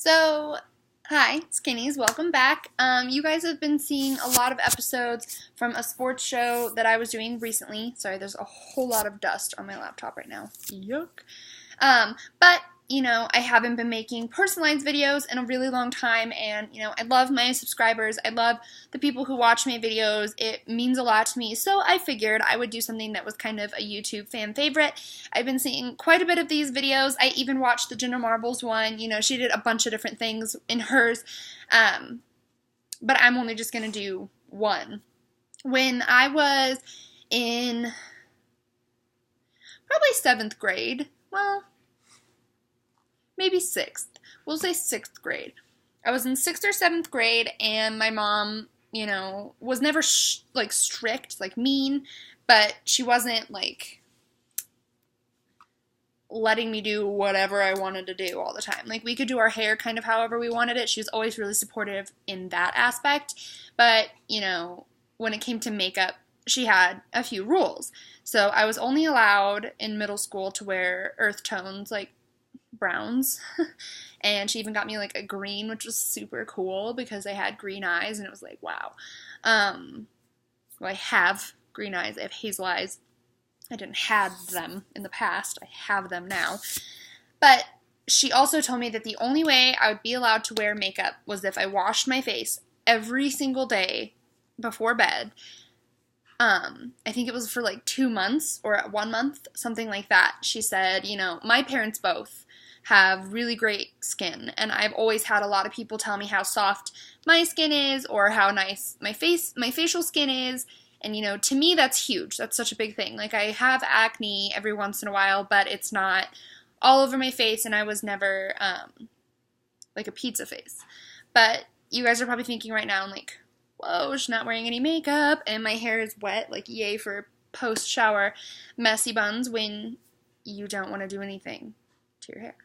So, hi, Skinnies, welcome back. You guys have been seeing a lot of episodes from a sports show that I was doing recently. Sorry, there's a whole lot of dust on my laptop right now. Yuck. But, I haven't been making personalized videos in a really long time, and, I love my subscribers. I love the people who watch my videos. It means a lot to me, so I figured I would do something that was kind of a YouTube fan favorite. I've been seeing quite a bit of these videos. I even watched the Jinder Marbles one. She did a bunch of different things in hers, but I'm only just going to do one. When I was in probably 7th grade, well, maybe 6th. We'll say 6th grade. I was in 6th or 7th grade, and my mom, was never, strict, mean, but she wasn't, letting me do whatever I wanted to do all the time. We could do our hair kind of however we wanted it. She was always really supportive in that aspect, but, when it came to makeup, she had a few rules. So I was only allowed in middle school to wear earth tones, browns, and she even got me a green, which was super cool because I had green eyes, and it was wow. Well, I have green eyes. I have hazel eyes. I didn't have them in the past. I have them now. But she also told me that the only way I would be allowed to wear makeup was if I washed my face every single day before bed. I think it was for 2 months or 1 month, something like that. She said, my parents both have really great skin, and I've always had a lot of people tell me how soft my skin is or how nice my facial skin is, and to me that's huge. That's such a big thing. I have acne every once in a while, but it's not all over my face, and I was never a pizza face. But you guys are probably thinking right now, whoa, she's not wearing any makeup, and my hair is wet, yay for post-shower messy buns when you don't want to do anything to your hair.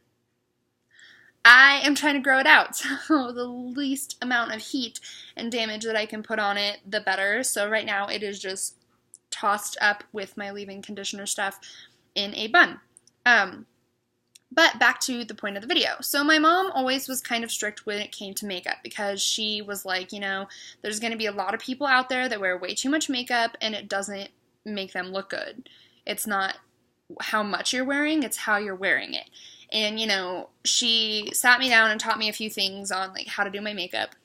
I am trying to grow it out, so the least amount of heat and damage that I can put on it, the better. So right now it is just tossed up with my leave-in conditioner stuff in a bun. But back to the point of the video. So my mom always was kind of strict when it came to makeup because she was there's going to be a lot of people out there that wear way too much makeup and it doesn't make them look good. It's not how much you're wearing, it's how you're wearing it. And, she sat me down and taught me a few things on, how to do my makeup.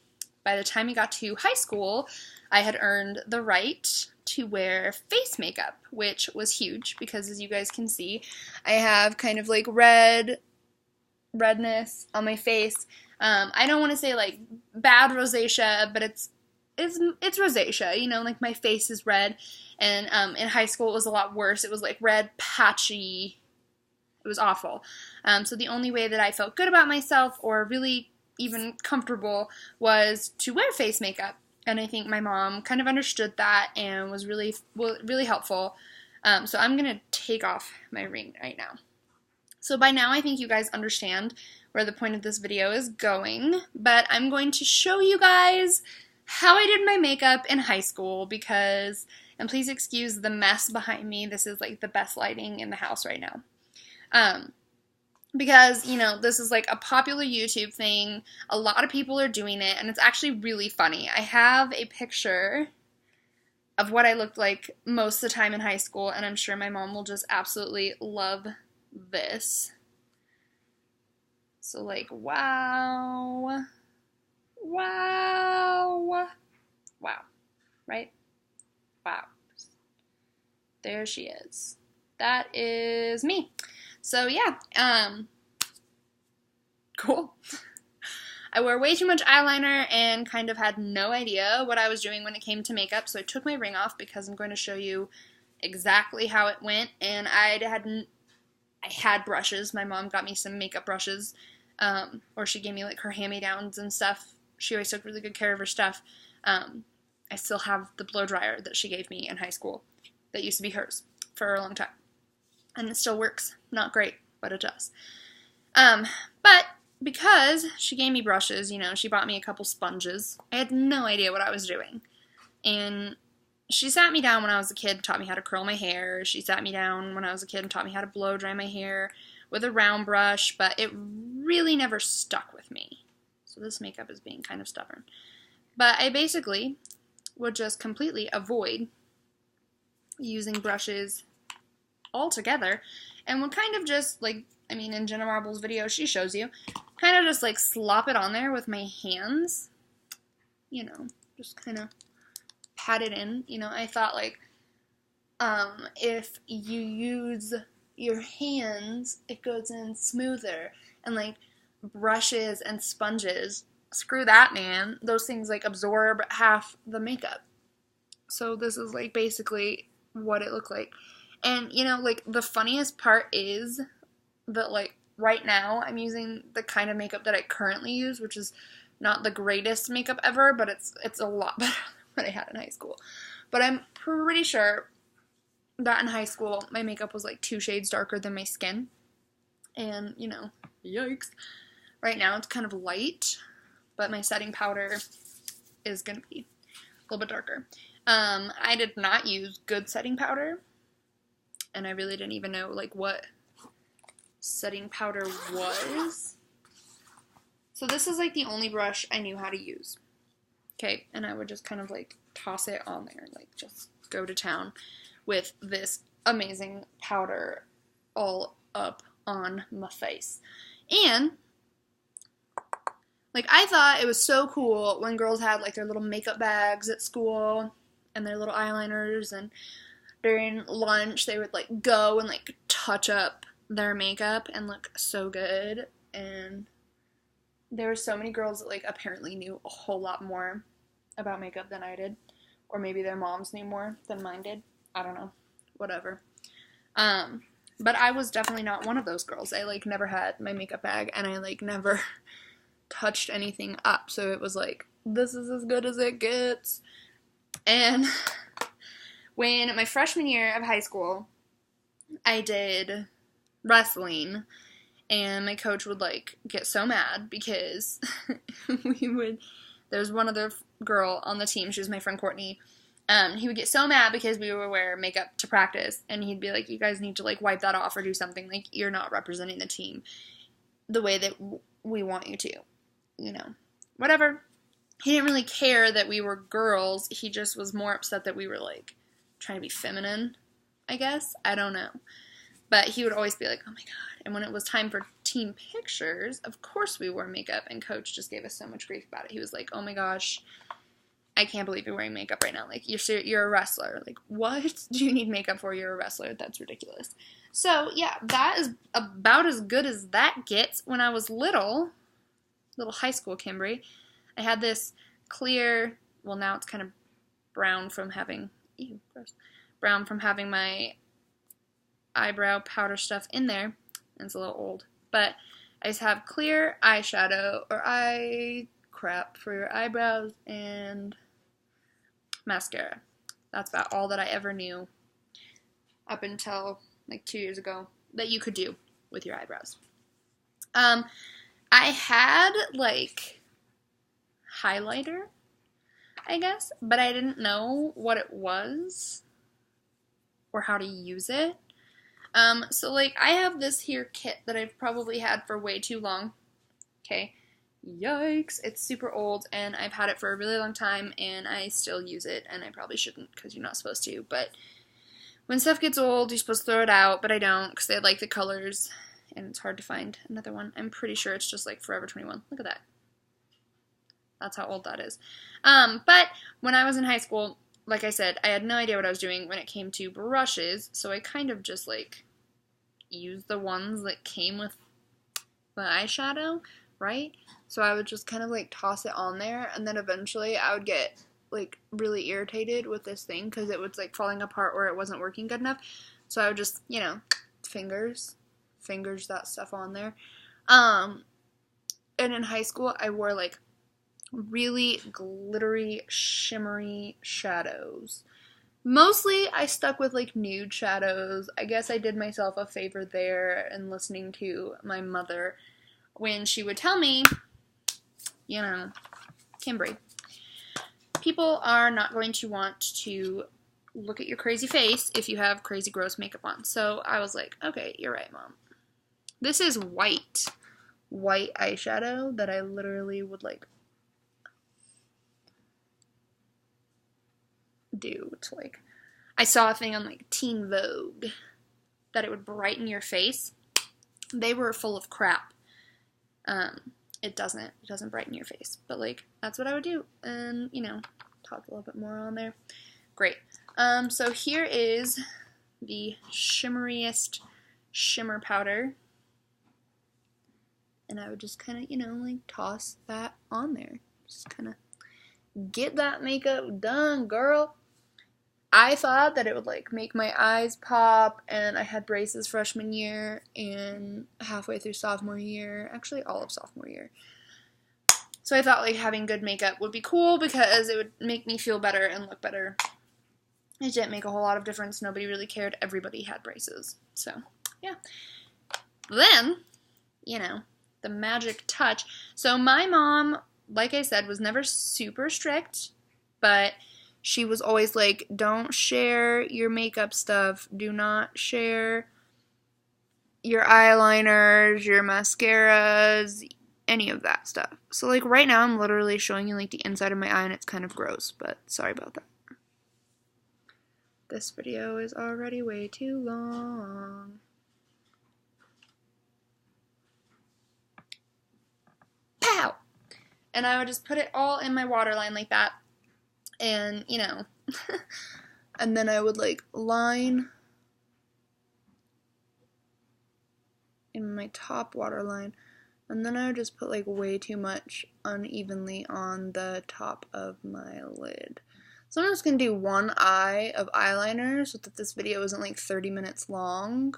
By the time we got to high school, I had earned the right to wear face makeup, which was huge because, as you guys can see, I have kind of, redness on my face. I don't want to say, bad rosacea, but it's rosacea, my face is red. And in high school, it was a lot worse. It was, red, patchy. It was awful. So the only way that I felt good about myself or really even comfortable was to wear face makeup. And I think my mom kind of understood that and was really helpful. So I'm going to take off my ring right now. So by now I think you guys understand where the point of this video is going. But I'm going to show you guys how I did my makeup in high school because, and please excuse the mess behind me, this is the best lighting in the house right now. Because, this is a popular YouTube thing. A lot of people are doing it, and it's actually really funny. I have a picture of what I looked like most of the time in high school, and I'm sure my mom will just absolutely love this. So, wow. Wow. Wow. Right? Wow. There she is. That is me. So yeah, cool. I wore way too much eyeliner and kind of had no idea what I was doing when it came to makeup, so I took my ring off because I'm going to show you exactly how it went, and I had brushes. My mom got me some makeup brushes, or she gave me her hand-me-downs and stuff. She always took really good care of her stuff. I still have the blow dryer that she gave me in high school that used to be hers for a long time. And it still works. Not great, but it does. But because she gave me brushes, she bought me a couple sponges. I had no idea what I was doing. And she sat me down when I was a kid and taught me how to curl my hair. She sat me down when I was a kid and taught me how to blow dry my hair, with a round brush, but it really never stuck with me. So this makeup is being kind of stubborn. But I basically would just completely avoid using brushes altogether and would kind of just, like, I mean, in Jenna Marble's video, she shows you, kind of just, like, slop it on there with my hands, you know, just kind of pat it in. You know, I thought, like, if you use your hands, it goes in smoother, and, like, brushes and sponges, screw that, man. Those things, like, absorb half the makeup. So this is, like, basically what it looked like. And, you know, like, the funniest part is that, like, right now I'm using the kind of makeup that I currently use, which is not the greatest makeup ever, but it's a lot better than what I had in high school. But I'm pretty sure that in high school my makeup was, like, 2 shades darker than my skin. And, you know, yikes. Right now it's kind of light, but my setting powder is going to be a little bit darker. I did not use good setting powder, and I really didn't even know, like, what setting powder was. So this is, like, the only brush I knew how to use. Okay, and I would just kind of, like, toss it on there, like, just go to town with this amazing powder all up on my face. And, like, I thought it was so cool when girls had, like, their little makeup bags at school and their little eyeliners, and during lunch they would, like, go and, like, touch up their makeup and look so good. And there were so many girls that, like, apparently knew a whole lot more about makeup than I did, or maybe their moms knew more than mine did. I don't know, whatever. But I was definitely not one of those girls. I, like, never had my makeup bag, and I, like, never touched anything up, so it was like, this is as good as it gets. And when my freshman year of high school, I did wrestling, and my coach would, like, get so mad because there was one other girl on the team, she was my friend Courtney. He would get so mad because we would wear makeup to practice, and he'd be like, you guys need to, like, wipe that off or do something, like, you're not representing the team the way that we want you to, you know, whatever. He didn't really care that we were girls, he just was more upset that we were, like, trying to be feminine, I guess, I don't know. But he would always be like, oh my god. And when it was time for team pictures, of course we wore makeup, and coach just gave us so much grief about it. He was like, oh my gosh, I can't believe you're wearing makeup right now. Like, you're a wrestler. Like, what do you need makeup for? You're a wrestler. That's ridiculous. So, yeah, that is about as good as that gets. When I was little high school Kimberly, I had this clear, well, now it's kind of brown from having, brown from having my eyebrow powder stuff in there, and it's a little old, but I just have clear eyeshadow or eye crap for your eyebrows and mascara. That's about all that I ever knew up until, like, 2 years ago that you could do with your eyebrows. I had, like, highlighter, I guess, but I didn't know what it was or how to use it. So, like, I have this here kit that I've probably had for way too long. Okay. Yikes. It's super old, and I've had it for a really long time, and I still use it, and I probably shouldn't, because you're not supposed to, but when stuff gets old, you're supposed to throw it out, but I don't, because I like the colors, and it's hard to find another one. I'm pretty sure it's just, like, Forever 21. Look at that. That's how old that is. But when I was in high school, like I said, I had no idea what I was doing when it came to brushes, so I kind of just, like, used the ones that came with the eyeshadow, right? So I would just kind of, like, toss it on there, and then eventually I would get, like, really irritated with this thing, because it was, like, falling apart or it wasn't working good enough, so I would just, you know, fingers that stuff on there. And in high school, I wore, like, really glittery, shimmery shadows. Mostly, I stuck with, like, nude shadows. I guess I did myself a favor there, and listening to my mother when she would tell me, you know, Kimberly, people are not going to want to look at your crazy face if you have crazy gross makeup on. So I was like, okay, you're right, Mom. This is white eyeshadow that I literally would like do to like, I saw a thing on like Teen Vogue that it would brighten your face. They were full of crap. It doesn't brighten your face, but like that's what I would do, and you know, talk a little bit more on there. Great. So here is the shimmeriest shimmer powder, and I would just kind of, you know, like toss that on there. Just kind of get that makeup done, girl. I thought that it would like make my eyes pop, and I had braces freshman year and halfway through sophomore year, actually all of sophomore year. So I thought like having good makeup would be cool because it would make me feel better and look better. It didn't make a whole lot of difference. Nobody really cared. Everybody had braces. So, yeah. Then, you know, the magic touch. So my mom, like I said, was never super strict, but she was always like, don't share your makeup stuff. Do not share your eyeliners, your mascaras, any of that stuff. So, like, right now I'm literally showing you, like, the inside of my eye, and it's kind of gross, but sorry about that. This video is already way too long. Pow! And I would just put it all in my waterline like that. And, you know, and then I would, like, line in my top waterline, and then I would just put, like, way too much unevenly on the top of my lid. So I'm just going to do one eye of eyeliner so that this video isn't, like, 30 minutes long.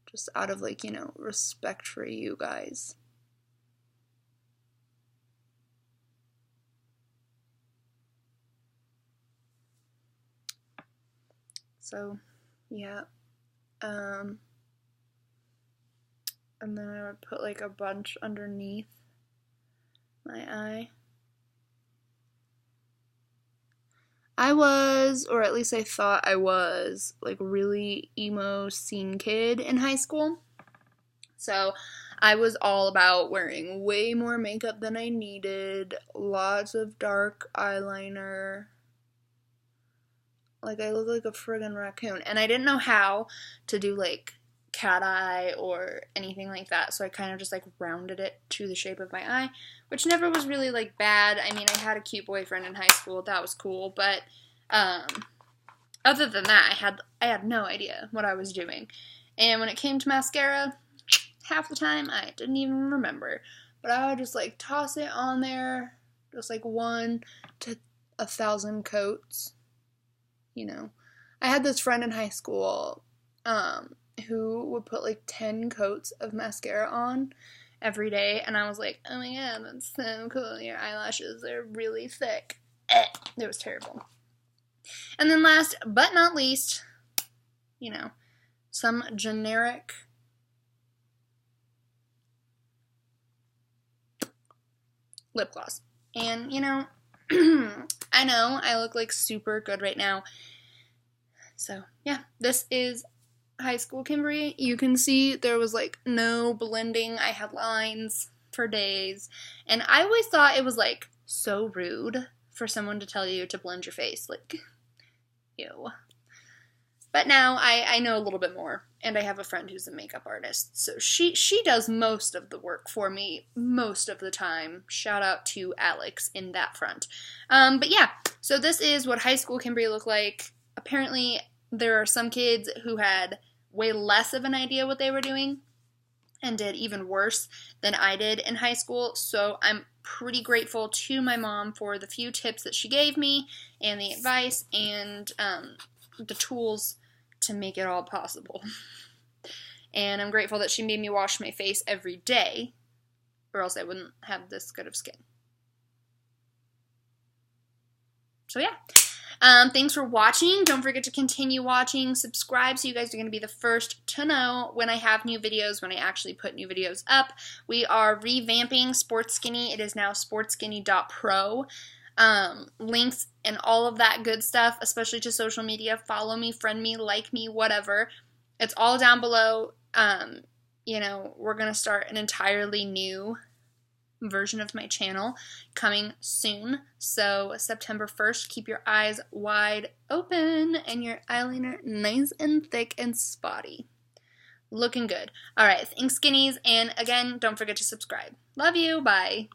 Just out of, like, you know, respect for you guys. So, yeah, and then I would put like a bunch underneath my eye. I was, or at least I thought I was, like really emo scene kid in high school. So I was all about wearing way more makeup than I needed, lots of dark eyeliner. Like, I look like a friggin' raccoon. And I didn't know how to do, like, cat eye or anything like that. So I kind of just, like, rounded it to the shape of my eye. Which never was really, like, bad. I mean, I had a cute boyfriend in high school. That was cool. But, other than that, I had no idea what I was doing. And when it came to mascara, half the time, I didn't even remember. But I would just, like, toss it on there. Just, like, 1 to 1,000 coats. You know, I had this friend in high school who would put like 10 coats of mascara on every day, and I was like, oh my god, that's so cool, your eyelashes are really thick. It was terrible. And then last but not least, you know, some generic lip gloss. And, you know, I know I look like super good right now. So, yeah, this is high school Kimberly. You can see there was like no blending. I had lines for days. And I always thought it was like so rude for someone to tell you to blend your face. Like, ew. But now I know a little bit more, and I have a friend who's a makeup artist, so she does most of the work for me most of the time. Shout out to Alex in that front. But yeah, so this is what high school Kimberly looked like. Apparently, there are some kids who had way less of an idea what they were doing and did even worse than I did in high school, so I'm pretty grateful to my mom for the few tips that she gave me and the advice and the tools to make it all possible. And I'm grateful that she made me wash my face every day, or else I wouldn't have this good of skin. So yeah. Thanks for watching. Don't forget to continue watching. Subscribe so you guys are going to be the first to know when I have new videos, when I actually put new videos up. We are revamping Sports Skinny. It is now sportsskinny.pro. Links and all of that good stuff, especially to social media. Follow me, friend me, like me, whatever. It's all down below. You know, we're going to start an entirely new version of my channel coming soon. So September 1st, keep your eyes wide open and your eyeliner nice and thick and spotty. Looking good. All right, thanks, skinnies. And again, don't forget to subscribe. Love you. Bye.